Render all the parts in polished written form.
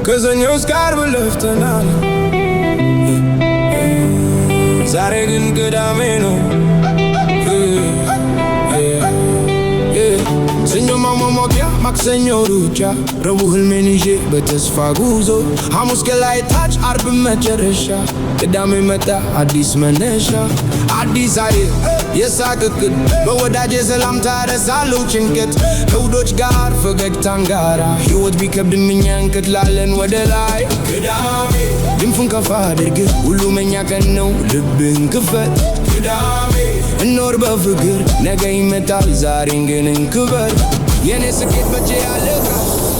ከሰኞ እስከ ዓርብ ለፍተናል ዛሬ ግን ቅዳሜ ነው ሰኞ ማሞቂያ ማክሰኞ ሩጫ ረቡዕ ህልሜን ይዤ በተስፋ ጉዞ ሐሙስ ከላይ ታች ዓርብ መጨረሻ ቅዳሜ መጣ አዲስ መነሻ አዲስ አየር የሳቅ እቅድ በወዳጅ ሰላምታ ረሳለሁ ጭንቀት ከውዶች ጋር ፈገግታን ጋራ ሕይወት ቢከብድም እኛ እንቀጥላለን ወደ ላይ ቅዳሜ ድንፉን ከፍ አድርገህ ሁሉም የኛ ቀን ነው ልብህን ክፈት ቅዳሜ እኖር በፍቅር ነገ ይመጣል ዛሬን ግን እንክበር የኔ ስኬት በጄ ያለቃ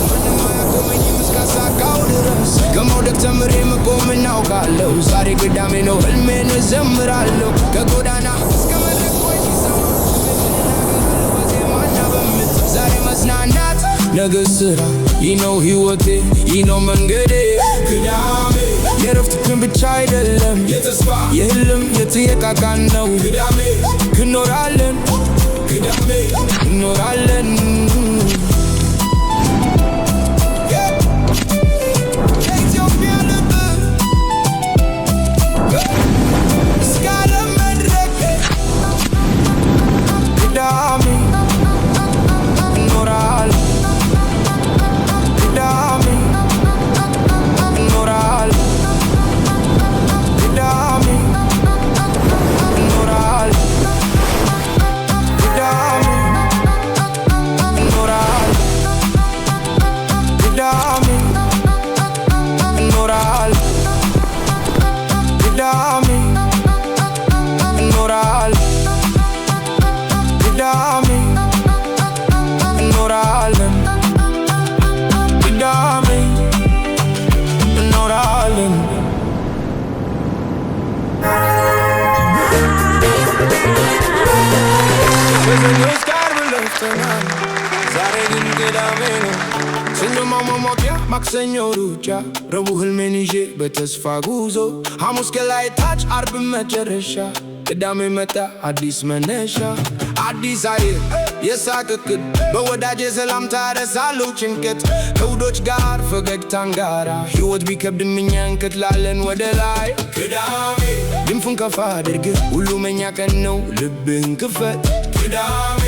ማንም አያቆመኝም እስካሳካው ድረስ ከመውደቅ ተምሬ መቆም እናውቃለሁ ዛሬ ቅዳሜ ነው ህልሜን እዘምራለሁ ከጎዳና እስከ መድረክ ወይ በዜማና በምት ዛሬ መዝናናት ነገ ስራ ይህ ነው ሕይወቴ ይህ ነው መንገዴ ቅዳሜ የረፍት ቀን ብቻ አይደለም የተስፋ የህልም የትየቃቃን ነው ቅዳሜ እንኖራለን ቅዳሜ እንኖራለን ከኢትዮጵያ ልብ እስከ ዓለም መድረክ ቅዳሜ እንኖራለን ቅዳሜ እንኖራለን ቅዳሜ እንኖራለን ቅዳሜ እንኖራለን ቅዳሜ እንኖራለን ቅዳሜ እንኖራለን ቅዳሜ እንኖራለን ቅዳሜ እንኖራለን ከሰኞ እስከ ዓርብ ለፍተናል ዛሬ ግን ቅዳሜ ነው ሰኞ ማሞቂያ ማክሰኞ ሩጫ ረቡዕ ህልሜን ይዤ በተስፋ ጉዞ ሐሙስ ከላይ ታች ዓርብ መጨረሻ ቅዳሜ መጣ አዲስ መነሻ አዲስ አየር የሳቅ እቅድ በወዳጅ ሰላምታ ረሳለሁ ጭንቀት ከውዶች ጋር ፈገግታን ጋራ ሕይወት ቢከብድም እኛ እንቀጥላለን ወደ ላይ ቅዳሜ ድንፉን ከፍ አድርገህ ሁሉም የኛ ቀን ነው ልብህን ክፈት ቅዳሜ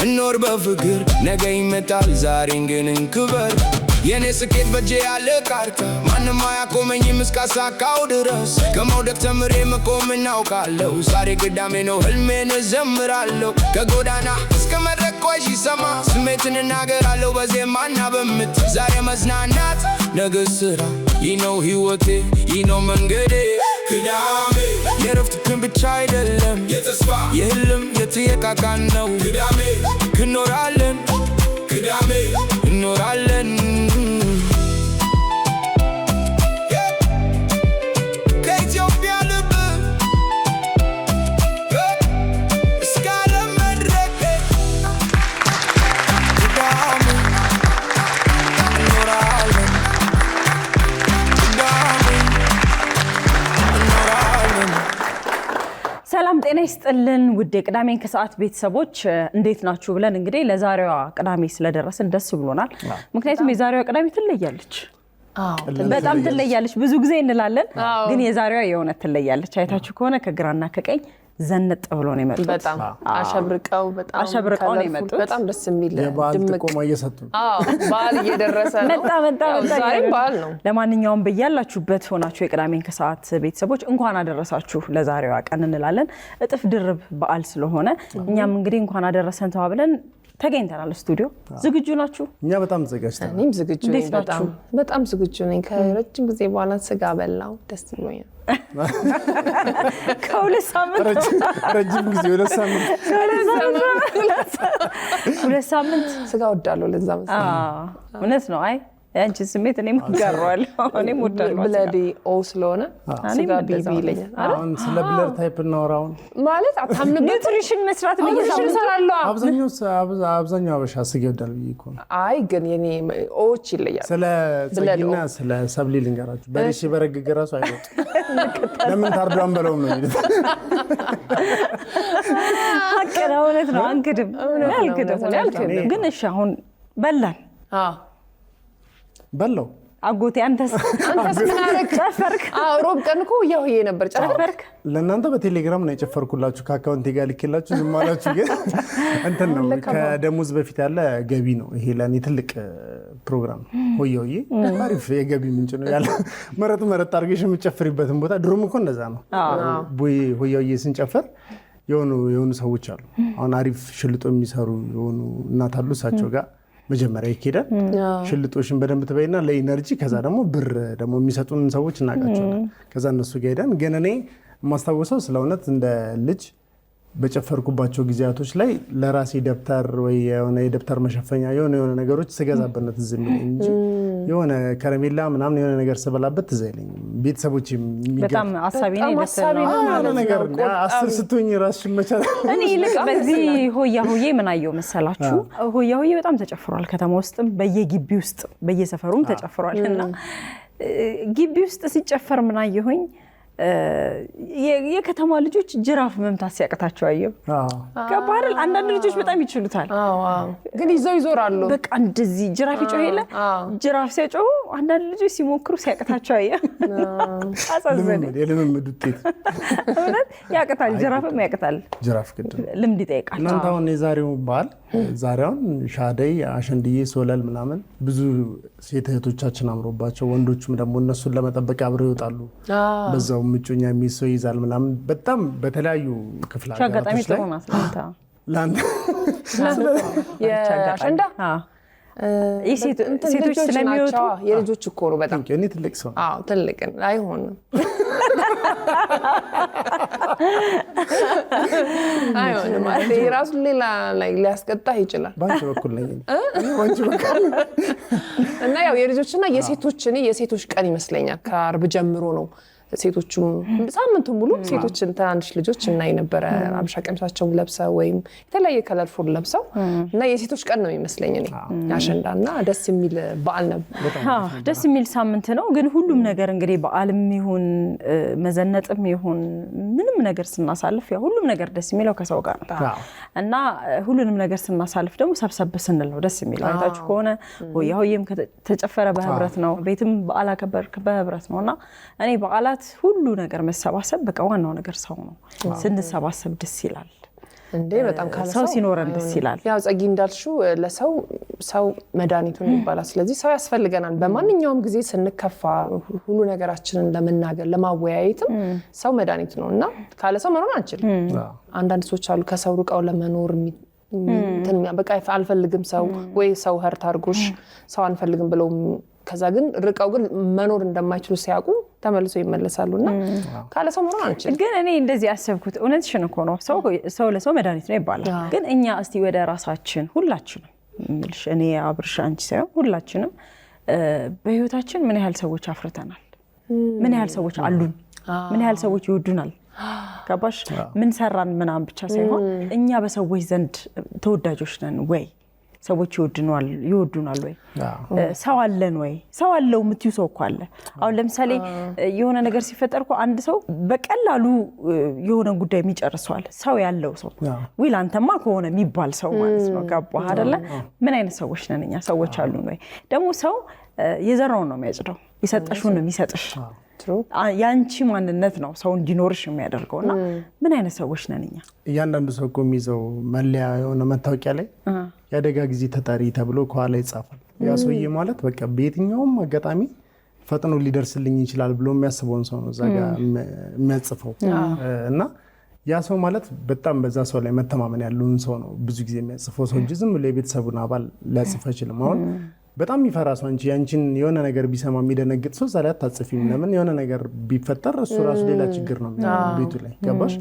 እኖር በፍቅር ነገ ይመጣል ዛሬን ግን እንክበር የኔ ስኬት በጄ ያለ ካርታ ማንም አያቆመኝም እስካሳካው ድረስ ከመውደቅ ተምሬ መቆም እናውቃለሁ ዛሬ ቅዳሜ ነው ህልሜን እዘምራለሁ ከጎዳና እስከ መድረክ ቆይ ሲሰማ ስሜትን እናገራለሁ በዜማና በምት ዛሬ መዝናናት ነገ ስራ ይህ ነው ሕይወቴ ይህ ነው መንገዴ ቅዳሜ የረፍት ቀን ብቻ አይደለም የተስፋ የህልም የትየቃቃን ነው ቅዳሜ እንኖራለን ቅዳሜ እንኖራለን ከኢትዮጵያ ልብ እስከ ዓለም መድረክ ቅዳሜ እንኖራለን ቅዳሜ እንኖራለን ሰላም ጤና ይስጥልን ውድ የቅዳሜን ከሰዓት ቤተሰቦች እንዴት ናችሁ ብለን እንግዲህ ለዛሬዋ ቅዳሜ ስለደረስን ደስ ብሎናል ምክንያቱም የዛሬዋ ቅዳሜ ትለያለች በጣም ትለያለች ብዙ ጊዜ እንላለን ግን የዛሬዋ የእውነት ትለያለች አይታችሁ ከሆነ ከግራና ከቀኝ ዘንጥ ብሎ ነው የመጡት በጣም አሸብርቀው ነው የመጡት በጣም ደስ የሚል ድምቅ ቆማ እየሰጡ በዓል እየደረሰ ነው መጣ ዛሬ በዓል ነው ለማንኛውም በያላችሁበት ሆናችሁ የቅዳሜን ከሰዓት ቤተሰቦች እንኳን አደረሳችሁ ለዛሬዋ ቀን እንላለን እጥፍ ድርብ በዓል ስለሆነ እኛም እንግዲህ እንኳን አደረሰን ተባብለን ተገኝተናል ስቱዲዮ ዝግጁ ናችሁ እኛ በጣም ተዘጋጅተናል እኔም ዝግጁ ነኝ በጣም ዝግጁ ነኝ ከረጅም ጊዜ በኋላ ስጋ በላው ደስ ብሎኛል ከሁለት ሳምንት ረጅም ጊዜ ሁለት ሳምንት ስጋ ወዳለሁ ለዛ መሰለኝ እውነት ነው አይ ያንቺ ስሜት እኔም ጋራዋለሁ እኔም ወዳለሁ ብለዲ ኦ ስለሆነ ስጋ ቤቢ ይለኛል አሁን ስለ ብለድ ታይፕ እናወራውን ማለት አታምንበት ኒውትሪሽን መስራት ነው እየሰራለሁ አብዛኛው አበሻ ስጋ ይወዳል ይኮ አይ ግን የኔ ኦች ይለያል ስለ ጸጊና ስለ ሰብሊ ልንገራችሁ በሪሽ በረግግ ራሱ አይወጥ ለምን ታርዷን በለው ነው የሚሉት ሀቀና እውነት ነው አንክድም ግን እሺ አሁን በላን በለው አጎቴ አንተስ ምን አደረግ? ጨፈርክ? ሮብ ቀን እኮ ሆያሆዬ ነበር። ጨፈርክ? ለእናንተ በቴሌግራም ነው የጨፈርኩላችሁ ከአካውንቴ ጋር ልኬላችሁ ዝም አላችሁ። ግን እንትን ነው ከደሞዝ በፊት ያለ ገቢ ነው ይሄ ለእኔ ትልቅ ፕሮግራም ነው። ሆያሆዬ አሪፍ የገቢ ምንጭ ነው ያለ መረጥ አድርገሽ የምትጨፍሪበትን ቦታ ድሮም እኮ እንደዛ ነው። ሆያሆዬ ስንጨፍር የሆኑ ሰዎች አሉ። አሁን አሪፍ ሽልጦ የሚሰሩ የሆኑ እናት አሉ። እሳቸው ጋር መጀመሪያ ይኬዳል። ሽልጦሽን በደንብ ትበይና ለኢነርጂ፣ ከዛ ደግሞ ብር ደግሞ የሚሰጡን ሰዎች እናውቃቸዋለን። ከዛ እነሱ ጋር ሄደን ግን እኔ የማስታውሰው ስለ እውነት እንደ ልጅ በጨፈርኩባቸው ጊዜያቶች ላይ ለራሴ ደብተር ወይ የሆነ የደብተር መሸፈኛ የሆነ ነገሮች ስገዛበት ትዝ የሚለኝ እንጂ የሆነ ከረሜላ ምናምን የሆነ ነገር ስበላበት ትዝ አይለኝም። ቤተሰቦች በጣም አሳቢ ነኝ ነገር አስር ስትሆኝ ራስሽ መቻል። እኔ ይልቅ በዚህ ሆያሆዬ ምን አየሁ መሰላችሁ? ሆያሆዬ በጣም ተጨፍሯል። ከተማ ውስጥም በየግቢ ውስጥ በየሰፈሩም ተጨፍሯል። እና ግቢ ውስጥ ሲጨፈር ምን አየሁኝ? የከተማ ልጆች ጅራፍ መምታት ሲያቅታቸው አየሁ። ከባህል አንዳንድ ልጆች በጣም ይችሉታል፣ ግን ይዘው ይዞራሉ። በቃ እንደዚህ ጅራፍ ይጮህ የለ ጅራፍ ሲያጮሁ አንዳንድ ልጆች ሲሞክሩ ሲያቅታቸው አየሁ። አሳዘነኝ። የልምምድ ውጤት እውነት ያቅታል። ጅራፍም ያቅታል። ጅራፍ ግድ ልምድ ይጠይቃል። እናንተ አሁን የዛሬው በዓል ዛሬውን ሻደይ፣ አሸንድዬ፣ ሶለል ምናምን ብዙ ሴት እህቶቻችን አምሮባቸው ወንዶቹም ደግሞ እነሱን ለመጠበቅ አብረው ይወጣሉ። በዛው ምጮኛ የሚሰው ይዛል ምናምን በጣም በተለያዩ ክፍለ ሀገራቶች ላይ ለአንተ የአሸንዳ ሴቶች ስለሚወጡ የልጆች እኮ ነው። በጣም እኔ ትልቅ ሰው ትልቅ አይሆንም አይሆንም። ራሱን ሌላ ላይ ሊያስቀጣህ ይችላል። ባንቺ በኩል ነኝ ባንቺ በኩል እና ያው የልጆችና የሴቶች ቀን ይመስለኛል ከአርብ ጀምሮ ነው። ሴቶቹም ሳምንቱን ሙሉ ሴቶችን ትናንሽ ልጆች እናይ ነበረ አብሻ ቀሚሳቸውን ለብሰው ወይም የተለያየ ከለርፉል ለብሰው እና የሴቶች ቀን ነው የሚመስለኝ እኔ አሸንዳና ደስ የሚል በዓል ነበር። ደስ የሚል ሳምንት ነው። ግን ሁሉም ነገር እንግዲህ በዓልም ይሁን መዘነጥም ይሁን ምንም ነገር ስናሳልፍ ያው ሁሉም ነገር ደስ የሚለው ከሰው ጋር ነው እና ሁሉንም ነገር ስናሳልፍ ደግሞ ሰብሰብ ስንል ነው ደስ የሚለው። አይታችሁ ከሆነ ሆያሆዬም ተጨፈረ በህብረት ነው፣ ቤትም በዓል አከበርክ በህብረት ነውና እኔ በዓላት ሁሉ ነገር መሰባሰብ በቃ ዋናው ነገር ሰው ነው። ስንሰባሰብ ደስ ይላል እንዴ በጣም ሰው ሲኖረን ደስ ይላል። ያው ጸጊ እንዳልሽው ለሰው ሰው መድኃኒቱ ነው ይባላል። ስለዚህ ሰው ያስፈልገናል። በማንኛውም ጊዜ ስንከፋ ሁሉ ነገራችንን ለመናገር ለማወያየትም ሰው መድኃኒቱ ነው እና ካለ ሰው መኖር አንችልም። አንዳንድ ሰዎች አሉ ከሰው ርቀው ለመኖር በቃ አልፈልግም ሰው ወይ ሰው ህርት አድርጎሽ ሰው አንፈልግም ብለው ከዛ ግን ርቀው ግን መኖር እንደማይችሉ ሲያውቁ ተመልሰው ይመለሳሉና ካለ ሰው መኖር አንችልም። ግን እኔ እንደዚህ ያሰብኩት እውነትሽን እኮ ነው። ሰው ለሰው መድኃኒት ነው ይባላል። ግን እኛ እስቲ ወደ ራሳችን ሁላችንም እምልሽ እኔ አብርሽ አንቺ ሳይሆን ሁላችንም በህይወታችን ምን ያህል ሰዎች አፍርተናል? ምን ያህል ሰዎች አሉን? ምን ያህል ሰዎች ይወዱናል? ገባሽ? ምን ሰራን ምናምን ብቻ ሳይሆን እኛ በሰዎች ዘንድ ተወዳጆች ነን ወይ? ሰዎች ይወዱናል ወይ? ሰው አለን ወይ? ሰው አለው የምትዩ ሰው እኮ አለ። አሁን ለምሳሌ የሆነ ነገር ሲፈጠር እኮ አንድ ሰው በቀላሉ የሆነ ጉዳይ የሚጨርሰዋል። ሰው ያለው ሰው ወይ ላንተማ ከሆነ የሚባል ሰው ማለት ነው። ገባህ አይደለ? ምን አይነት ሰዎች ነን እኛ? ሰዎች አሉን ወይ? ደግሞ ሰው የዘራውን ነው የሚያጭደው፣ የሰጠሽውን ነው የሚሰጥሽ። ያንቺ ማንነት ነው ሰው እንዲኖርሽ የሚያደርገውና ምን አይነት ሰዎች ነን እኛ? እያንዳንዱ ሰው እኮ የሚይዘው መለያ የሆነ መታወቂያ ላይ የአደጋ ጊዜ ተጠሪ ተብሎ ከኋላ ይጻፋል። ያ ሰውዬ ማለት በቃ በየትኛውም አጋጣሚ ፈጥኖ ሊደርስልኝ ይችላል ብሎ የሚያስበውን ሰው ነው እዛ ጋር የሚያጽፈው እና ያ ሰው ማለት በጣም በዛ ሰው ላይ መተማመን ያለውን ሰው ነው ብዙ ጊዜ የሚያጽፈው ሰው እንጂ ዝም ብሎ የቤተሰቡን አባል ሊያጽፍ አይችልም። አሁን በጣም የሚፈራ ሰው እንጂ ያንቺን የሆነ ነገር ቢሰማ የሚደነግጥ ሰው ዛሬ አታጽፊም። ለምን? የሆነ ነገር ቢፈጠር እሱ ራሱ ሌላ ችግር ነው ቤቱ ላይ ገባሽ?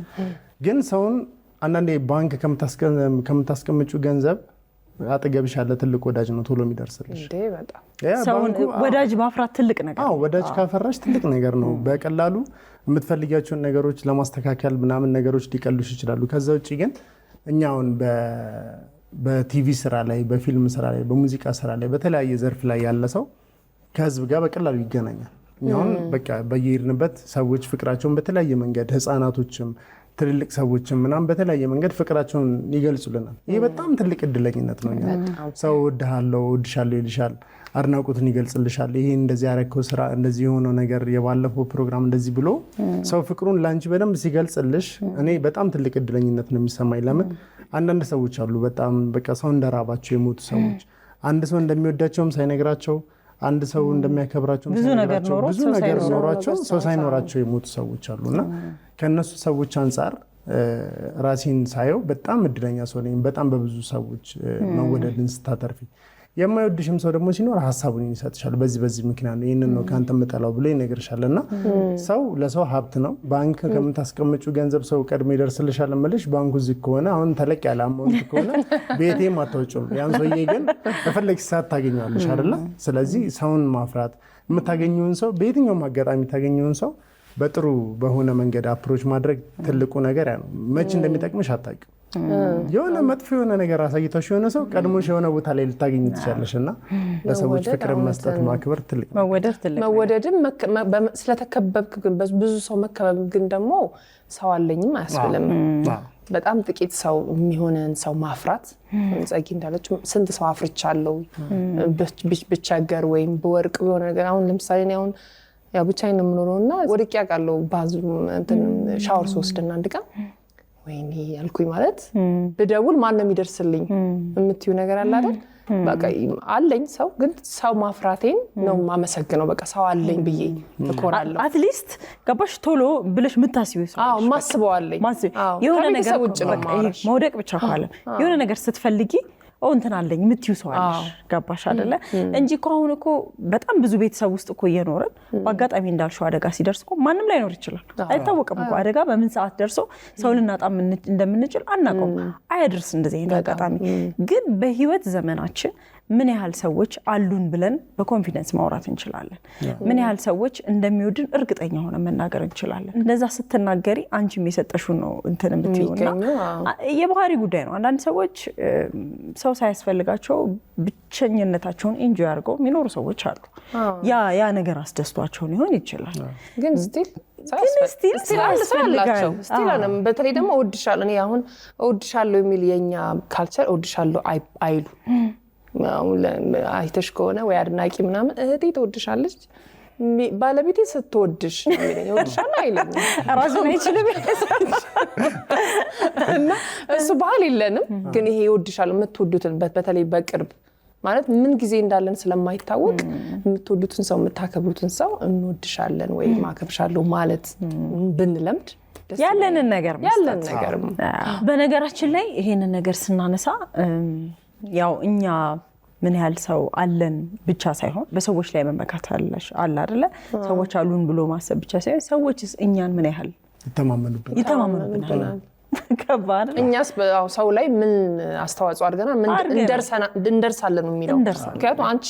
ግን ሰውን አንዳንዴ ባንክ ከምታስቀምጪው ገንዘብ አጠገብሽ ያለ ትልቅ ወዳጅ ነው ቶሎ የሚደርስልሽ። ሰውን ወዳጅ ማፍራት ትልቅ ነገር ነው። ወዳጅ ካፈራሽ ትልቅ ነገር ነው። በቀላሉ የምትፈልጊያቸውን ነገሮች ለማስተካከል ምናምን ነገሮች ሊቀሉሽ ይችላሉ። ከዛ ውጭ ግን እኛ አሁን በቲቪ ስራ ላይ፣ በፊልም ስራ ላይ፣ በሙዚቃ ስራ ላይ፣ በተለያየ ዘርፍ ላይ ያለ ሰው ከህዝብ ጋር በቀላሉ ይገናኛል። አሁን በቃ በየሄድንበት ሰዎች ፍቅራቸውን በተለያየ መንገድ ህፃናቶችም ትልልቅ ሰዎችም ምናምን በተለያየ መንገድ ፍቅራቸውን ይገልጹልናል። ይሄ በጣም ትልቅ እድለኝነት ነው። ሰው እወድሃለሁ እወድሻለሁ ይልሻል፣ አድናቆትን ይገልጽልሻል። ይሄ እንደዚህ ያረከው ስራ እንደዚህ የሆነው ነገር የባለፈው ፕሮግራም እንደዚህ ብሎ ሰው ፍቅሩን ላንቺ በደንብ ሲገልጽልሽ እኔ በጣም ትልቅ እድለኝነት ነው የሚሰማኝ። ለምን አንዳንድ ሰዎች አሉ በጣም በቃ ሰው እንደራባቸው የሞቱ ሰዎች፣ አንድ ሰው እንደሚወዳቸውም ሳይነግራቸው፣ አንድ ሰው እንደሚያከብራቸው ብዙ ነገር ኖሯቸው ሰው ሳይኖራቸው የሞቱ ሰዎች አሉና ከነሱ ሰዎች አንጻር ራሴን ሳየው በጣም እድለኛ ሰው ነኝ። በጣም በብዙ ሰዎች መወደድን ስታተርፊ የማይወድሽም ሰው ደግሞ ሲኖር ሀሳቡን ይሰጥሻል። በዚህ ምክንያት ነው ይሄንን ነው ካንተ መጠላው ብሎ ይነግርሻልና ሰው ለሰው ሀብት ነው። ባንክ ከምታስቀምጩ ገንዘብ ሰው ቀድሞ ይደርስልሻል እምልሽ ባንኩ ዝግ ከሆነ አሁን ተለቅ ያለ አማውንት ከሆነ ቤቴም አታውጭም። ያን ሰውዬ ግን በፈለግሽ ሰዓት ታገኘዋለሽ አይደለ? ስለዚህ ሰውን ማፍራት የምታገኘውን ሰው በየትኛውም አጋጣሚ ታገኘውን ሰው በጥሩ በሆነ መንገድ አፕሮች ማድረግ ትልቁ ነገር ያ ነው። መች እንደሚጠቅምሽ አታውቂም። የሆነ መጥፎ የሆነ ነገር አሳይቶሽ የሆነ ሰው ቀድሞሽ የሆነ ቦታ ላይ ልታገኝ ትችላለሽ እና ለሰዎች ፍቅር መስጠት ማክበር ትልቅ መወደድም ስለተከበብክ ግን ብዙ ሰው መከበብ ግን ደግሞ ሰው አለኝም አያስብልም። በጣም ጥቂት ሰው የሚሆነን ሰው ማፍራት ጸጊ እንዳለች ስንት ሰው አፍርቻለሁ ብቸገር ወይም በወርቅ የሆነ ነገር አሁን ለምሳሌ እኔ አሁን ያው ብቻዬን ነው የምኖረውና ወድቄ አውቃለሁ። ባዝሩም እንትን ሻወር ስወስድና አንድ ቀን ወይኔ ያልኩኝ ማለት ብደውል ማን ነው የሚደርስልኝ የምትዩ ነገር አለ አይደል? በቃ አለኝ ሰው ግን ሰው ማፍራቴን ነው ማመሰግነው። በቃ ሰው አለኝ ብዬ እኮራለሁ። አትሊስት ገባሽ ቶሎ ብለሽ ምታስቢው ሰው ማስበው አለኝ። የሆነ ነገር መውደቅ ብቻ ካለ የሆነ ነገር ስትፈልጊ እንትን አለኝ ምትዩ ሰው አለሽ። ገባሽ አይደለ? እንጂ እኮ አሁን እኮ በጣም ብዙ ቤተሰብ ውስጥ እኮ እየኖርን በአጋጣሚ እንዳልሽው አደጋ ሲደርስ እኮ ማንም ላይኖር ይችላል። አይታወቅም እኮ አደጋ በምን ሰዓት ደርሶ ሰው ልናጣ እንደምንችል አናውቅም። አያድርስ እንደዚህ አይነት አጋጣሚ። ግን በህይወት ዘመናችን ምን ያህል ሰዎች አሉን ብለን በኮንፊደንስ ማውራት እንችላለን? ምን ያህል ሰዎች እንደሚወድን እርግጠኛ ሆነ መናገር እንችላለን? እንደዛ ስትናገሪ አንቺም የሰጠሽው ነው እንትን የምትይውና የባህሪ ጉዳይ ነው። አንዳንድ ሰዎች ሰው ሳያስፈልጋቸው ብቸኝነታቸውን ኢንጆይ አድርገው የሚኖሩ ሰዎች አሉ። ያ ነገር አስደስቷቸው ሊሆን ይችላል። ግን ስቲል አላቸው። በተለይ ደግሞ እወድሻለሁ። እኔ አሁን እወድሻለሁ የሚል የኛ ካልቸር እወድሻለሁ አይሉ አይተሽ ከሆነ ወይ አድናቂ ምናምን እህቴ ትወድሻለች ባለቤቴ ስትወድሽ የሚለኝ እወድሻለሁ አይለኝም። ራሱን አይችልም እና እሱ ባህል የለንም። ግን ይሄ እወድሻለሁ የምትወዱትን በተለይ በቅርብ ማለት ምን ጊዜ እንዳለን ስለማይታወቅ የምትወዱትን ሰው የምታከብሩትን ሰው እንወድሻለን ወይ ማከብሻለሁ ማለት ብንለምድ ያለንን ነገር በነገራችን ላይ ይሄንን ነገር ስናነሳ ያው እኛ ምን ያህል ሰው አለን ብቻ ሳይሆን በሰዎች ላይ መመካት አለ አይደለ? ሰዎች አሉን ብሎ ማሰብ ብቻ ሳይሆን ሰዎችስ እኛን ምን ያህል ይተማመኑብናል? ከባድ እኛስ ሰው ላይ ምን አስተዋጽኦ አድርገናል? ምን እንደርሳለን የሚለው ምክንያቱም አንቺ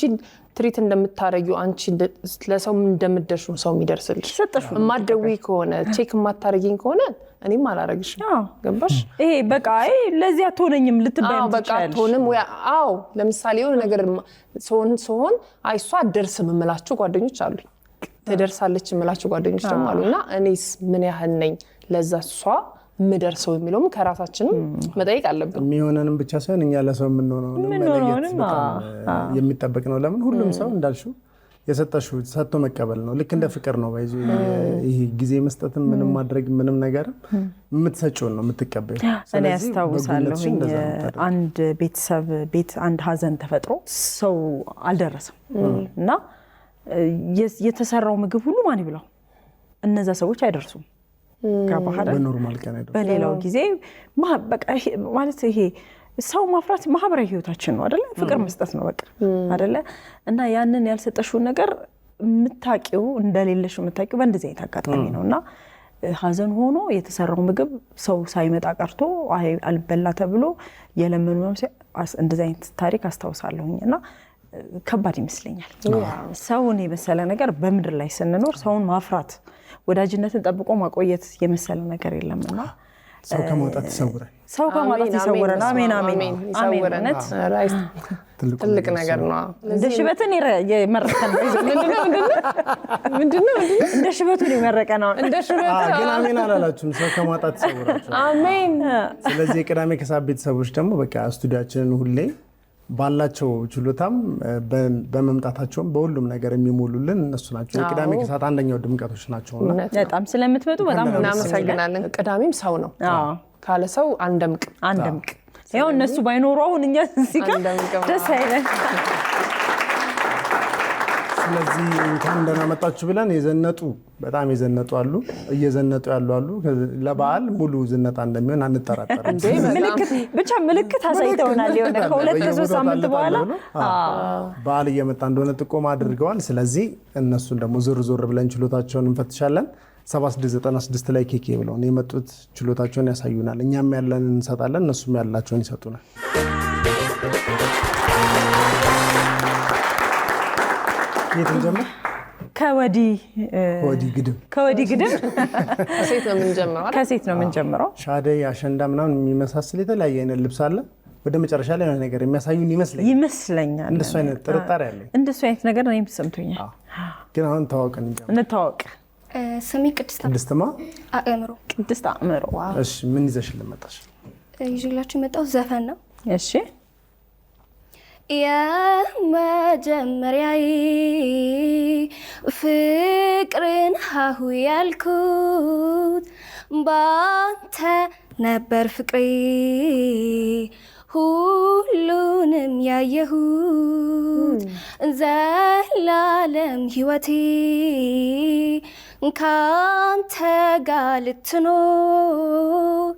ትሪት እንደምታረጊው አንቺ ለሰው እንደምትደርሹ ሰው የሚደርስልሽ የማትደውይ ከሆነ ቼክ የማታረጊኝ ከሆነ እኔም አላረግሽም። ገባሽ? ይሄ በቃ ለዚህ አትሆነኝም ልትባይ በቃ አትሆንም ወይ? አዎ ለምሳሌ የሆነ ነገር ሰውን አይሷ አትደርስም የምላችሁ ጓደኞች አሉኝ። ትደርሳለች የምላችሁ ጓደኞች ደግሞ አሉና እኔስ ምን ያህል ነኝ ለዛ እሷ ምደርሰው የሚለውም ከራሳችንም መጠየቅ አለብን። የሚሆነንም ብቻ ሳይሆን እኛ ለሰው የምንሆነው የሚጠበቅ ነው። ለምን ሁሉም ሰው እንዳልሽው የሰጠሽው ሰጥቶ መቀበል ነው። ልክ እንደ ፍቅር ነው። ባይዙ ይሄ ጊዜ መስጠትም ምንም ማድረግ ምንም ነገር የምትሰጪውን ነው የምትቀበል። እኔ አስታውሳለሁ አንድ ቤተሰብ ቤት አንድ ሀዘን ተፈጥሮ ሰው አልደረሰም እና የተሰራው ምግብ ሁሉ ማን ይብላው? እነዛ ሰዎች አይደርሱም። በኖርማል ቀን አይደለም። በሌላው ጊዜ በቃ ማለት ይሄ ሰው ማፍራት ማህበራዊ ህይወታችን ነው አይደለ? ፍቅር መስጠት ነው በቃ አይደለ? እና ያንን ያልሰጠሽው ነገር የምታቂው እንደሌለሽ የምታቂው በእንደዚህ አይነት አጋጣሚ ነውና ሀዘን ሆኖ የተሰራው ምግብ ሰው ሳይመጣ ቀርቶ አልበላ ተብሎ የለመኑ ነው። እንደዚህ አይነት ታሪክ አስታውሳለሁኝና ከባድ ይመስለኛል። ሰውን የመሰለ ነገር በምድር ላይ ስንኖር ሰውን ማፍራት ወዳጅነትን ጠብቆ ማቆየት የመሰለ ነገር የለምና ሰው ከማውጣት ይሰውራል። ሰው ከማውጣት ይሰውራል። አሜን አሜን ይሰውራል። ትልቅ ነገር ነው። እንደ ሽበትን የመረቀን ምንድነው እንደ ሽበቱን የመረቀን እንደ ሽበት ግን አሜን አላላችሁም። ሰው ከማውጣት ይሰውራል። አሜን። ስለዚህ የቅዳሜ ከሰዓት ቤተሰቦች ደግሞ በቃ ስቱዲያችንን ሁሌ ባላቸው ችሎታም በመምጣታቸውም በሁሉም ነገር የሚሞሉልን እነሱ ናቸው። የቅዳሜ ከሰዓት አንደኛው ድምቀቶች ናቸውና በጣም ስለምትመጡ በጣም እናመሰግናለን። ቅዳሜም ሰው ነው። ካለ ሰው አንደምቅ። ያው እነሱ ባይኖሩ አሁን እኛ እዚህ ጋር ደስ አይለን። ስለዚህ እንኳን ደህና መጣችሁ ብለን የዘነጡ በጣም የዘነጡ አሉ፣ እየዘነጡ ያሉ አሉ። ለበዓል ሙሉ ዝነጣ እንደሚሆን አንጠራጠርም። ምልክት አሳይተውናል። የሆነ ከሁለት ከሶስት ሳምንት በኋላ በዓል እየመጣ እንደሆነ ጥቆማ አድርገዋል። ስለዚህ እነሱን ደግሞ ዞር ብለን ችሎታቸውን እንፈትሻለን። 7696 ላይ ኬኬ ብለው የመጡት ችሎታቸውን ያሳዩናል። እኛም ያለን እንሰጣለን፣ እነሱም ያላቸውን ይሰጡናል። የትን ጀምር? ከወዲህ ግድም ከሴት ነው የምንጀምረው። ሻደይ አሸንዳ ምናምን የሚመሳሰል የተለያየ አይነት ልብስ አለ። ወደ መጨረሻ ላይ የሆነ ነገር የሚያሳዩን ይመስለኛል። እንደሱ አይነት ጥርጣሬ አለኝ። እንደሱ አይነት ነገር እኔም ተሰምቶኛል። ግን አሁን ተዋውቀን እንተዋወቅ። ስሜ ቅድስት አእምሮ። እሺ ምን ይዘሽልን መጣሽ? ይዤላችሁ የመጣሁት ዘፈን ነው። እሺ የመጀመሪያዬ ፍቅርን ሀሁ ያልኩት ባንተ ነበር ፍቅሬ ሁሉንም ያየሁት ዘላለም ሕይወቴ ካንተ ጋር ልትኖር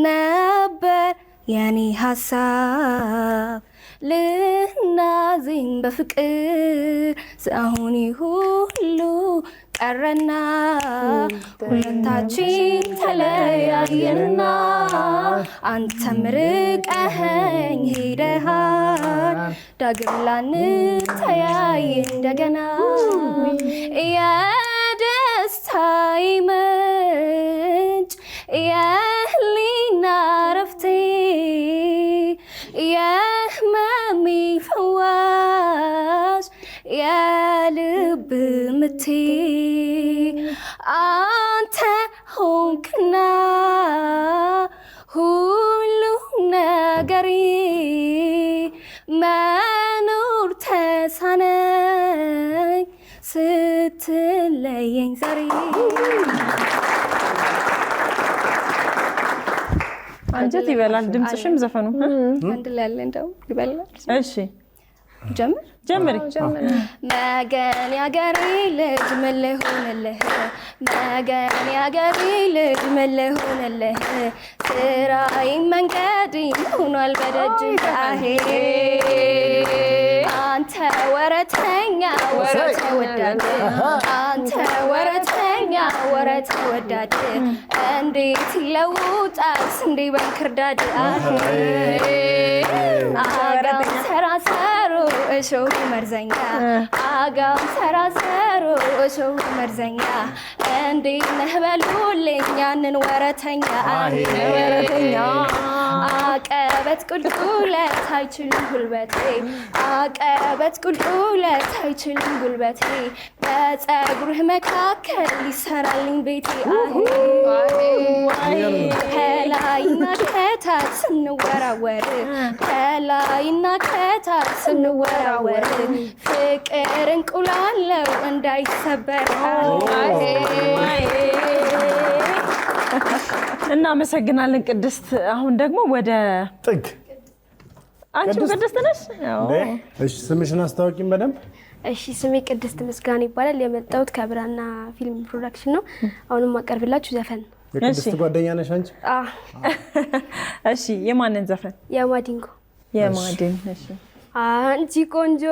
ነበር የኔ ሀሳብ ልናዝኝ በፍቅር አሁን ሁሉ ቀረና ሁለታችን ተለያየንና አንተም ርቀኸኝ ሄደሃል ዳግም ላንተያይ እንደገና የደስታዬ ምንጭ የህሊና ረፍቴ የህመሜ ፈዋሽ የልብ ምቴ አንተ ሆንክና ሁሉ ነገሬ መኖር ተሳነኝ ስትለየኝ ዛሬ። አንጀት ይበላል ድምፅሽም ዘፈኑ አንድ ላይ ያለ እንደው ይበላል። እሺ ጀምሪ። መገን ያገሬ ልጅ ምን ልሆንልህ መገን ያገሬ ልጅ ምን ልሆንልህ ስራዬን መንገዴን ሆኗል በደጅ አንተ ወረተኛ ወረት ወዳድ አንተ ወረተኛ ወረት ወዳድ እንዴት ይለውጣል ስንዴ በእንክርዳድ አጋም ሰራሰሩ እሾህ መርዘኛ አጋም ሰራሰሩ እሾህ መርዘኛ እንዴት ነህ በሉልኝ ያንን ወረተኛ አቀበት ቁልቁለት አይችልም ጉልበቴ አቀበት ቁልቁለት አይችልም ጉልበቴ በፀጉርህ መካከል ይሰራልኝ ቤቴ ከላይና ከታች ስንወራወር ከላይና ከታች ስንወራወር ፍቅር እንቁላለው እንዳይሰበር። እናመሰግናለን ቅድስት። አሁን ደግሞ ወደ ጥግ አንቺም ቅድስት ነሽ? እሺ ስምሽን አስታውቂኝ በደንብ። እሺ ስሜ ቅድስት ምስጋና ይባላል። የመጣሁት ከብራና ፊልም ፕሮዳክሽን ነው። አሁንም አቀርብላችሁ ዘፈን። የቅድስት ጓደኛ ነሽ አንቺ? እሺ የማንን ዘፈን? የማዲንጎ። የማዲን። እሺ አንቺ ቆንጆ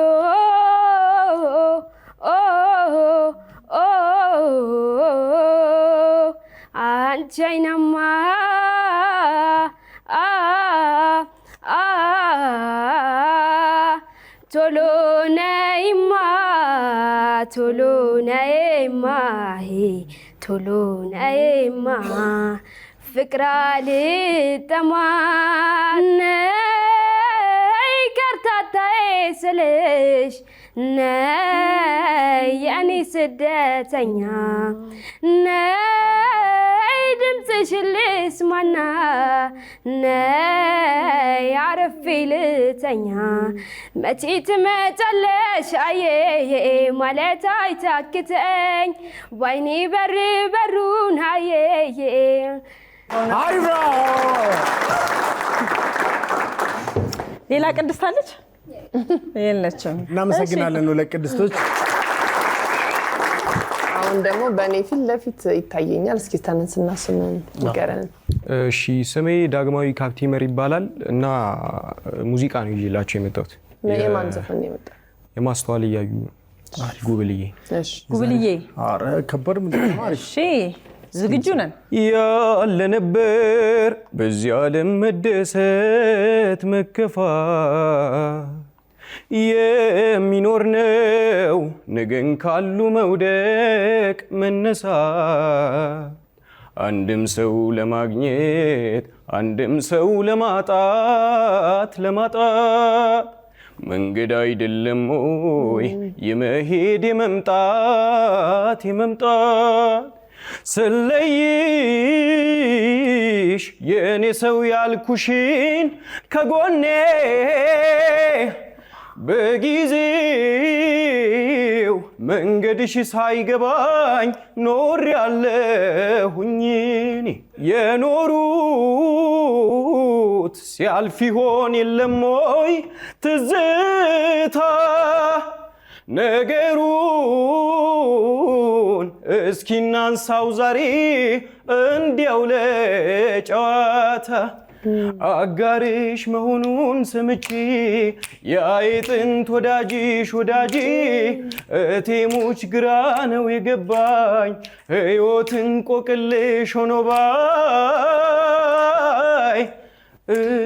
አንቺ አይናማ ቶሎ ነይማ ቶሎ ነይማ ቶሎ ነይማ ፍቅር አልጠማነይ ከርታታዬ ስልሽ ነይ የኔ ስደተኛ ነይ ድምፅሽን ልስማና ነይ አረፌ ልተኛ መቼ ትመጫለሽ አየዬ ማለት አይታክተኝ ባይኔ በር በሩን አየዬ አሪፍ ነው። ሌላ ቅድስት አለች የለችም። እናመሰግናለን ለቅድስቶች። አሁን ደግሞ በእኔ ፊት ለፊት ይታየኛል። እስኪ ተነስና ስምን ንገረን። እሺ ስሜ ዳግማዊ ካፕቲመር ይባላል እና ሙዚቃ ነው ይዤላችሁ የመጣሁት። የማን ዘፈን ነው የመጣው? የማስተዋል እያዩ ጉብልዬ። እሺ ጉብልዬ። ኧረ ከበር ምንድን ነው? እሺ ዝግጁ ነን። ያለ ነበር በዚህ ዓለም መደሰት መከፋት የሚኖር ነው ነገን ካሉ መውደቅ መነሳት አንድም ሰው ለማግኘት አንድም ሰው ለማጣት መንገድ አይደለም ወይ የመሄድ የመምጣት ስለይሽ የኔ ሰው ያልኩሽን ከጎኔ በጊዜው መንገድሽ ሳይገባኝ ኖር ያለሁኝ የኖሩት ሲያልፍ ይሆን የለም ወይ ትዝታ ነገሩን እስኪ እናንሳው ዛሬ እንዲያው ለጨዋታ አጋርሽ መሆኑን ሰምቼ የጥንት ወዳጅሽ ወዳጄ እቴሞች ግራ ነው የገባኝ ሕይወትን ቆቅልሽ ሆኖ ባይ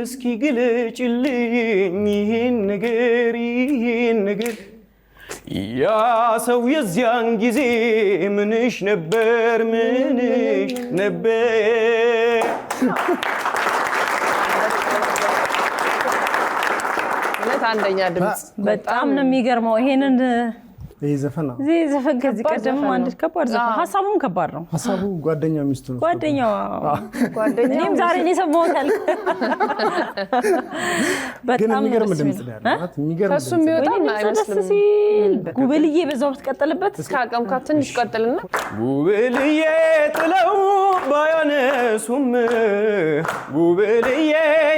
እስኪ ግለጭልኝ ይህን ነገር ያ ሰው የዚያን ጊዜ ምንሽ ነበር አንደኛ ድምጽ በጣም ነው የሚገርመው። ይሄንን ይሄ ዘፈን ነው። እዚህ ዘፈን ከዚህ ቀደም አንድ ከባድ ዘፈን ሀሳቡም ከባድ ነው። ሀሳቡ ጓደኛው ሚስቱ ነው። ጓደኛው እኔም ዛሬ ነው የሰማሁት። ግን የሚገርም ድምጽ ነው ያለው። የሚገርም ከሱ የሚወጣው አይመስልም። ጉብልዬ በዛው ብትቀጥልበት እስከ አቀምካት ትንሽ ቀጥልና ጉብልዬ ጥለው ባያነሱም ጉብልዬ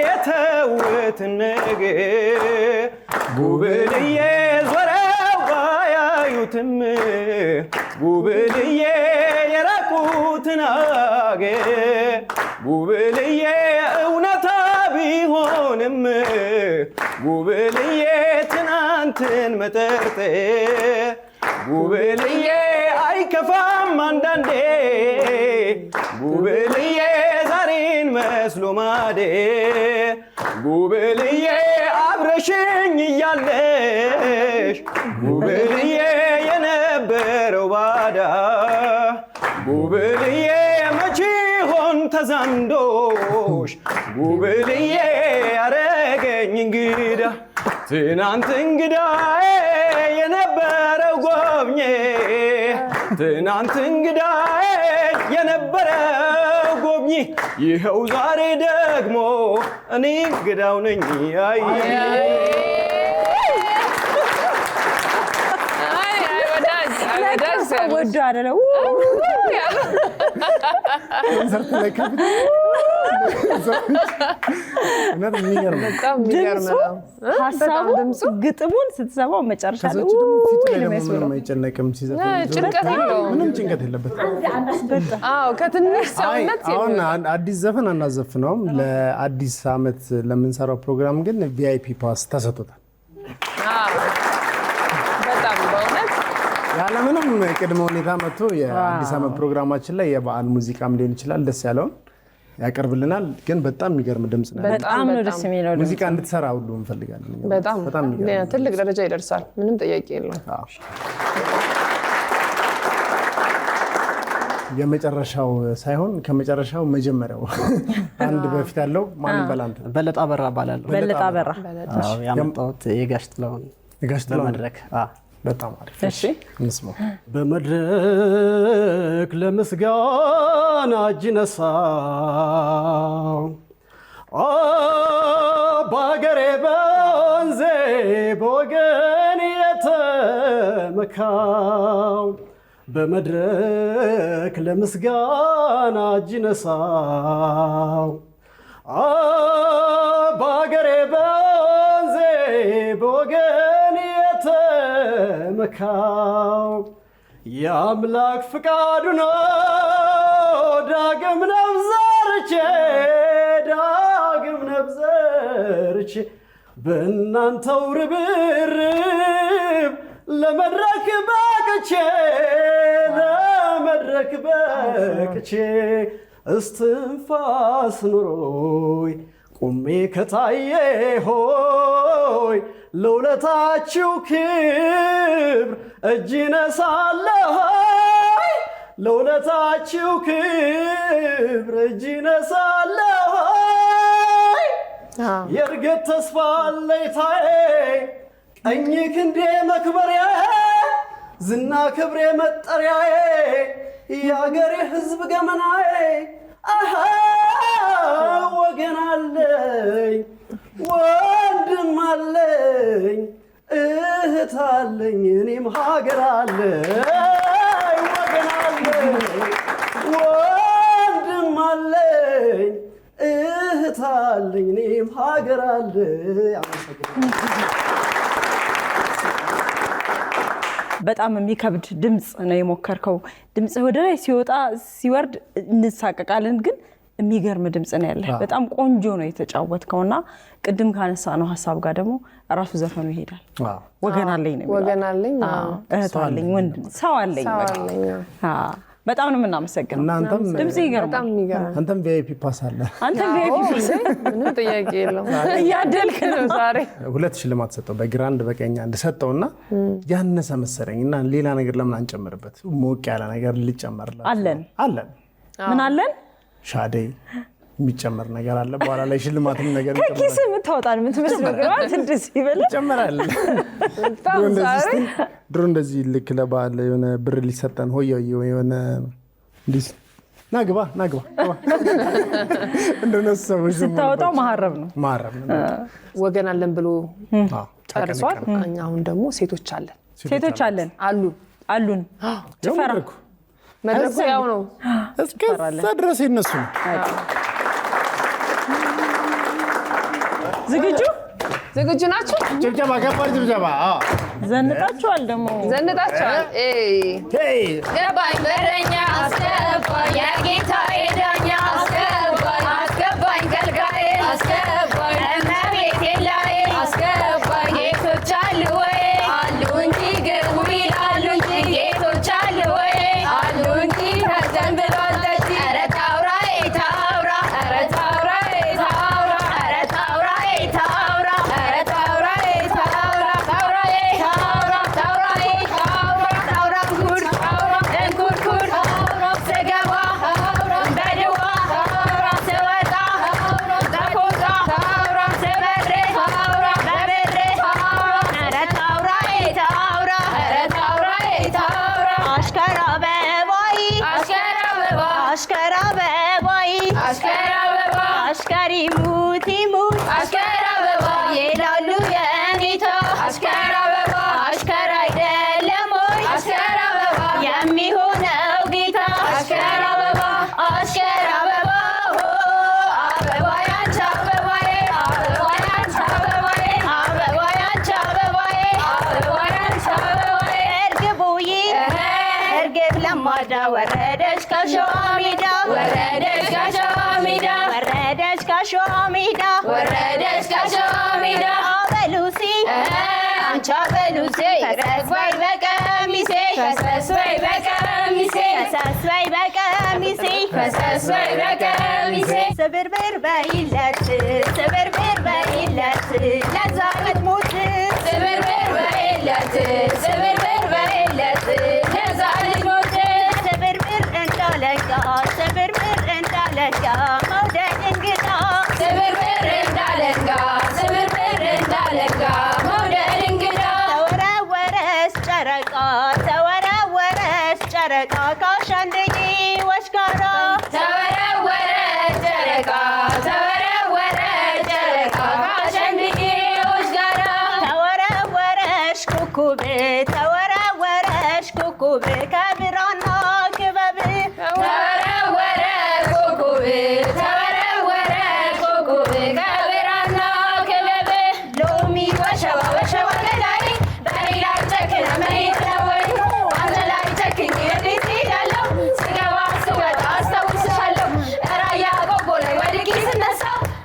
የተውት ነገር ጉብልዬ ዞረው ባያዩትም ጉብልዬ የራቁትን አገር ጉብልዬ እውነታ ቢሆንም ጉብልዬ ትናንትን መጠርጠር ጉብልዬ አይከፋም አንዳንዴ ጉብልዬ ዛሬን መስሎ ማደር ጉብልዬ አብረሽኝ እያለሽ ጉብልዬ የነበረው ባዳ ጉብልዬ መቼ ሆን ተዛምዶሽ ጉብልዬ ያረገኝ እንግዳ ትናንት እንግዳዬ የነበረው ጎብኜ ትናንት እንግዳዬ የነበረው ጎብኚ ይኸው ዛሬ ደግሞ እኔ እንግዳው ነኝ። አይ ወዶ አይደለም ኮንሰርት ላይ ከብት ሀሳቡ ግጥሙን ስትሰማው መጨረሻ ላይ አይጨነቅም። ጭንቀት የለውም። ምንም ጭንቀት የለበትም። ከትንሽ ሰውነት አሁን አዲስ ዘፈን አናዘፍነውም። ለአዲስ ዓመት ለምንሰራው ፕሮግራም ግን ቪአይፒ ፓስ ተሰጥቶታል። በጣም በእውነት ያለምንም ቅድመ ሁኔታ መጥቶ የአዲስ ዓመት ፕሮግራማችን ላይ የበዓል ሙዚቃም ሊሆን ይችላል ደስ ያለውን ያቀርብልናል። ግን በጣም የሚገርም ድምጽ ነው። በጣም ነው ደስ የሚለው ሙዚቃ እንድትሰራ ሁሉ እንፈልጋለን። በጣም ትልቅ ደረጃ ይደርሳል። ምንም ጥያቄ የለውም። የመጨረሻው ሳይሆን ከመጨረሻው መጀመሪያው አንድ በፊት ያለው ማን በላንተ በለጣ በራ ባላለው በለጣ በራ ያመጣሁት የጋሽ ጥላሁን መድረክ በጣም አሪፍ። እሺ እንስማው። በመድረክ ለምስጋና እጅ ነሳው በአገሬ በወንዜ በወገን የተመካው በመድረክ ለምስጋና እጅ ነሳው በአገሬ በወንዜ በወገን የተመካው የአምላክ ፍቃዱ ነው ዳግም ነብዘርቼ በእናንተው ርብርብ ለመድረክ በቅቼ እስትንፋስ ኑሮይ ቁሜ ከታየ ሆይ ለውለታችሁ ክብር እጅ ነሳለሁ ለውለታችሁ ክብር እጅ ነሳለሁ የእርገት ተስፋ ለይታዬ ቀኝ ክንዴ መክበሪያ ዝና ክብሬ መጠሪያዬ የአገሬ ሕዝብ ገመናዬ ወገን አለኝ ወንድም አለኝ እህት አለኝ እኔም ሀገር አለኝ ወገን አለኝ ወንድም አለኝ እህት አለኝ እኔም ሀገር አለኝ። በጣም የሚከብድ ድምጽ ነው የሞከርከው። ድምጽ ወደ ላይ ሲወጣ ሲወርድ እንሳቀቃለን፣ ግን የሚገርም ድምጽ ነው ያለ። በጣም ቆንጆ ነው የተጫወትከውና ቅድም ካነሳ ነው ሀሳብ ጋር ደግሞ ራሱ ዘፈኑ ይሄዳል። ወገን አለኝ ነው ወገን አለኝ እህት አለኝ ወንድም ሰው አለኝ። በጣም ነው የምናመሰግነው። እናንተም ድምጽ ይገርማል። በጣም የሚገርም አንተም ቪአይፒ ፓስ አለ። አንተም ቪአይፒ ፓስ ምንም ጥያቄ የለውም። እያደልክ ነው ዛሬ። 2 ሽልማት ሰጠው፣ በግራንድ በቀኝ አንድ ሰጠውና ያነሰ መሰለኝና ሌላ ነገር ለምን አንጨምርበት? ሞቅ ያለ ነገር ልጨመርላት አለን። ምን አለን? ሻደይ የሚጨመር ነገር አለ። በኋላ ላይ ሽልማትም ነገር ከኪስ የምታወጣን የምትመስለው ግራት እንደዚህ ይበል ይጨመራል። ድሮ እንደዚህ ልክ ለበዓል የሆነ ብር ሊሰጠን ሆየው የሆነ እንዲህ ናግባ እንደነሱ ሰዎች ስታወጣው መሀረብ ነው። ወገን አለን ብሎ ጨርሷል። እኛ አሁን ደግሞ ሴቶች አለን አሉን ጭፈራ መድረኩ ያው ነው። እስከዛ ድረስ ይነሱ ነው። ዝግጁ ናችሁ? ጭብጨባ ከባድ ጭብጨባ። ዘንጣችኋል ደግሞ ዘንጣችኋል። ገባኝ በረኛ አስገባኝ የጌታዬ ዳኛ አስገባኝ ገልጋዬ አስገባኝ እመቤቴ ላይ አስገባኝ ጌቶች አሉ ወይ አሉ እንጂ ግቡ ይላሉ እንጂ ጌቶች አሉ ወይ አሉ እንጂ ከዘን ብሏል ደጅ ኧረ ታውራ ታውራ ኧረ ታውራ ታውራ ኧረ ታውራ ታውራ ኧረ ታውራ ታውራ ታውራ ታውራ ታውራ ታውራ ጉድ እንኩርኩር ስገባ በድዋ ስወጣ በፎጣ ስበሬ በብሬ ኧረ ታውራ ታውራ ኧረ ታውራ ታውራ አሽከራ አበባይ አሽከራ አበባይ አሽከሪ ሙት ይሙት አሽከራ አበባ ይላሉ የኔታ አሽከራ አበባ አሽከራ አይደለም ወይ አሽከራ አበባ የሚሆነው ጌታ አሽከራ አበባ አበባ ያንቺ አበባዬ አበባ ያንቺ አበባዬ አበባ ያንቺ አበባዬ አበባ ያንቺ አበባዬ እርግቡዬ እርግብ ለማዳ ወረደች ከሸዋ ሜዳ ወረደች ከሸዋ ሜዳ ወረደች ከሸዋ ሜዳ ወረደች ከሸዋ ሜዳ አበሉሲ አንቺ አበሉሲ ፈሰስ በይ በቀሚሴ ፈሰስ በይ በቀሚሴ ፈሰስ በይ በቀሚሴ ፈሰስ በይ በቀሚሴ ስብርብር በይለት ስብርብር በይለት ለዛ ልትሞት ስብርብር በይለት ስብርብር በይለት ለዛ ልትሞት ስብርብር እንዳለ ኩኩብ ተወረወረሽ ኩኩብ ከብራና ክበብ ተወረወረ ኩኩብ ተወረወረ ኩኩብ ከብራና ክበብ ሎሚ ወሸዋ ወሸዋ ገዳይ በሌላ ጨክነ መሄድ ነው አንተ ላይ ጨክኝ እንዴት ሄዳለሁ ስገባ ስወጣ አስታውስሻለሁ ራያ ጎጎ ላይ ወድቄ ስነሳ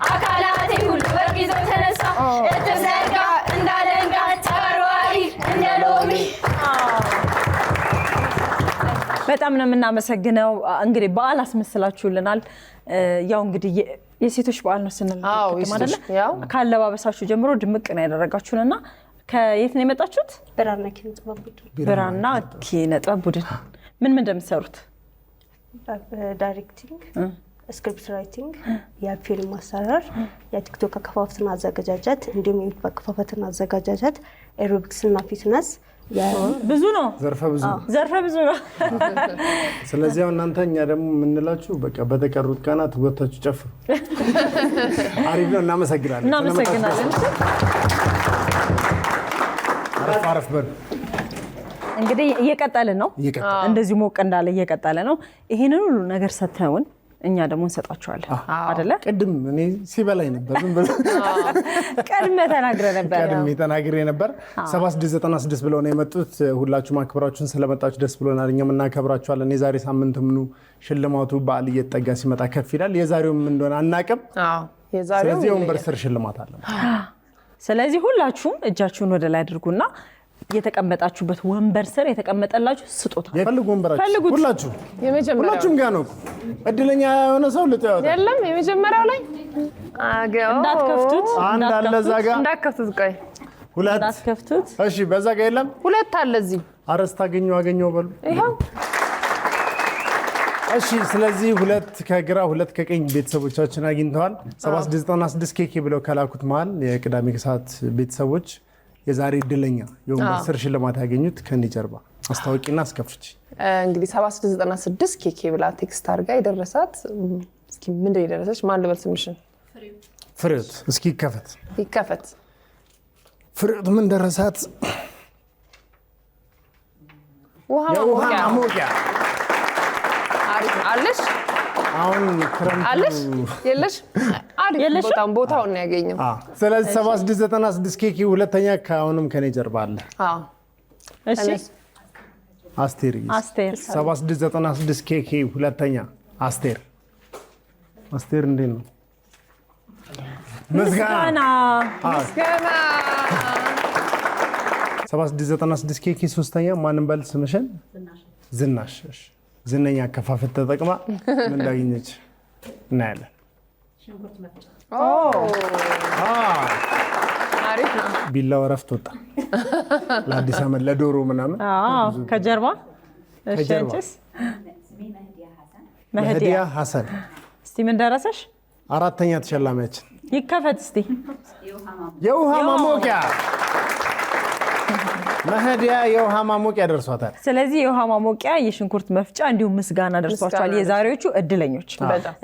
አካላቴ ሁሉ ወርቅ ይዞ ተነሳ እትዘርጋ እንዳለንጋ ተወርዋሪ እንደ ሎሚ። በጣም ነው የምናመሰግነው። እንግዲህ በዓል አስመስላችሁልናል። ያው እንግዲህ የሴቶች በዓል ነው ስንል ማለት ነው። ካለባበሳችሁ ጀምሮ ድምቅ ነው ያደረጋችሁንና ከየት ነው የመጣችሁት? ብራና ኪነ ጥበብ ቡድን። ብራና ኪነ ጥበብ ቡድን ምን እንደምትሰሩት? ዳይሬክቲንግ፣ ስክሪፕት ራይቲንግ፣ የፊልም ማሰራር፣ የቲክቶክ አከፋፈትና አዘጋጃጀት እንዲሁም የዩቲዩብ አከፋፈትና አዘጋጃጀት፣ ኤሮቢክስ እና ፊትነስ ብዙ ነው። ዘርፈ ብዙ ነው። ስለዚህ እናንተ እኛ ደግሞ የምንላችሁ በቃ በተቀሩት ቀናት ወጥታችሁ ጨፍሩ። አሪፍ ነው። እናመሰግናለን። አረፍ በሉ። እንግዲህ እየቀጠልን ነው። እንደዚህ ሞቅ እንዳለ እየቀጠለ ነው። ይሄንን ሁሉ ነገር ሰተውን እኛ ደግሞ እንሰጣቸዋለን አይደለ? ቅድም እኔ ሲበላይ ነበር ቀድሜ ተናግሬ ነበር። 7696 ብለው ነው የመጡት። ሁላችሁም አክብራችሁን ስለመጣችሁ ደስ ብሎናል። እኛም እናከብራችኋለን። የዛሬ ሳምንትም ኑ። ሽልማቱ በዓል እየተጠጋ ሲመጣ ከፍ ይላል። የዛሬውም እንደሆነ አናቅም። ስለዚህ ወንበር ስር ሽልማት አለ። ስለዚህ ሁላችሁም እጃችሁን ወደ ላይ አድርጉና የተቀመጣችሁበት ወንበር ስር የተቀመጠላችሁ ስጦታ ፈልጉ። ወንበራችሁ ሁላችሁም ጋር ነው። እድለኛ የሆነ ሰው ልጠያወጣ የለም። የመጀመሪያው ላይ እንዳትከፍቱት። አንድ አለ እዛ ጋር እንዳትከፍቱት። ቆይ ሁለት እንዳትከፍቱት። እሺ፣ በዛ ጋር የለም። ሁለት አለ እዚህ። አረስታ አገኘው በሉ። ይሄው እሺ። ስለዚህ ሁለት ከግራ ሁለት ከቀኝ ቤተሰቦቻችን አግኝተዋል። 7696 ኬኬ ብለው ከላኩት መሀል የቅዳሜ ከሰዓት ቤተሰቦች የዛሬ እድለኛ የወንበር ስር ሽልማት ያገኙት ከኔ ጀርባ አስታወቂና አስከፍች። እንግዲህ 7696 ኬኬ ብላ ቴክስት አድርጋ የደረሳት እስኪ ምንድን የደረሰች ማን ልበል ስምሽን? ፍሬዎት። እስኪ ይከፈት። ፍሬዎት ምን ደረሳት? የውሃ ማሞቂያ አለሽ? አሁን ክረምቱ አለሽ? የለሽ? አሪፍ ቦታውን ያገኘው። ስለዚህ 7696 ኬኬ ሁለተኛ ከአሁንም ከኔ ጀርባ አለ። እሺ፣ አስቴር 7696 ኬኬ ሁለተኛ አስቴር እንዴት ነው? ምስጋና 7696 ኬኬ ሶስተኛ ማንም በል ስምሽን? ዝናሽ። ዝነኛ አከፋፈት ተጠቅማ ምን እንዳገኘች እናያለን። ቢላው እረፍት ወጣ ለአዲስ ዓመት ለዶሮ ምናምን ከጀርባ። መህዲያ ሐሰን። እስቲ ምን ደረሰሽ? አራተኛ ተሸላሚያችን። ይከፈት እስቲ። የውሃ ማሞቂያ መህዲያ የውሃ ማሞቂያ ደርሷታል። ስለዚህ የውሃ ማሞቂያ፣ የሽንኩርት መፍጫ እንዲሁም ምስጋና ደርሷቸዋል የዛሬዎቹ እድለኞች።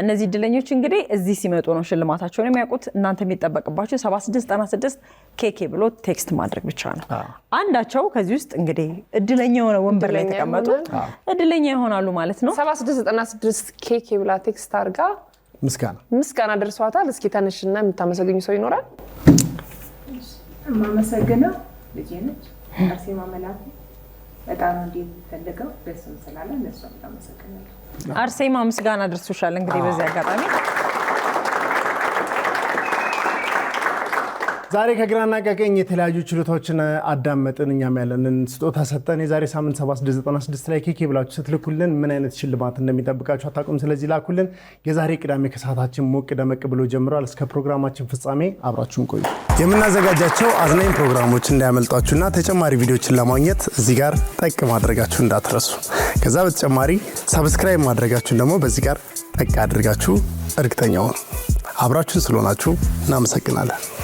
እነዚህ እድለኞች እንግዲህ እዚህ ሲመጡ ነው ሽልማታቸውን የሚያውቁት። እናንተ የሚጠበቅባቸው 7696 ኬኬ ብሎ ቴክስት ማድረግ ብቻ ነው። አንዳቸው ከዚህ ውስጥ እንግዲህ እድለኛ የሆነ ወንበር ላይ የተቀመጡ እድለኛ ይሆናሉ ማለት ነው። 7696 ኬኬ ብላ ቴክስት አድርጋ ምስጋና ደርሷታል። እስኪ ተነሽና የምታመሰግኙ ሰው ይኖራል? የማመሰግነው ልጄ ነች አርሴማ መላኩ። በጣም እንዲፈልገው ደስም ስላለ ለሷ በጣም አመሰግናለሁ። አርሴማ ምስጋና ደርሶሻል። እንግዲህ በዚህ አጋጣሚ ዛሬ ከግራና ከቀኝ የተለያዩ ችሎታዎችን አዳመጥን። እኛም ያለንን ስጦታ ሰጠን። የዛሬ ሳምንት 7696 ላይ ኬኬ ብላችሁ ስትልኩልን ምን አይነት ሽልማት እንደሚጠብቃችሁ አታውቁም። ስለዚህ ላኩልን። የዛሬ ቅዳሜ ከሰዓታችን ሞቅ ደመቅ ብሎ ጀምሯል። እስከ ፕሮግራማችን ፍጻሜ አብራችሁን ቆዩ። የምናዘጋጃቸው አዝናኝ ፕሮግራሞች እንዳያመልጧችሁና ተጨማሪ ቪዲዮችን ለማግኘት እዚህ ጋር ጠቅ ማድረጋችሁ እንዳትረሱ። ከዛ በተጨማሪ ሰብስክራይብ ማድረጋችሁን ደግሞ በዚህ ጋር ጠቅ አድርጋችሁ እርግጠኛ ሁኑ። አብራችሁን ስለሆናችሁ እናመሰግናለን።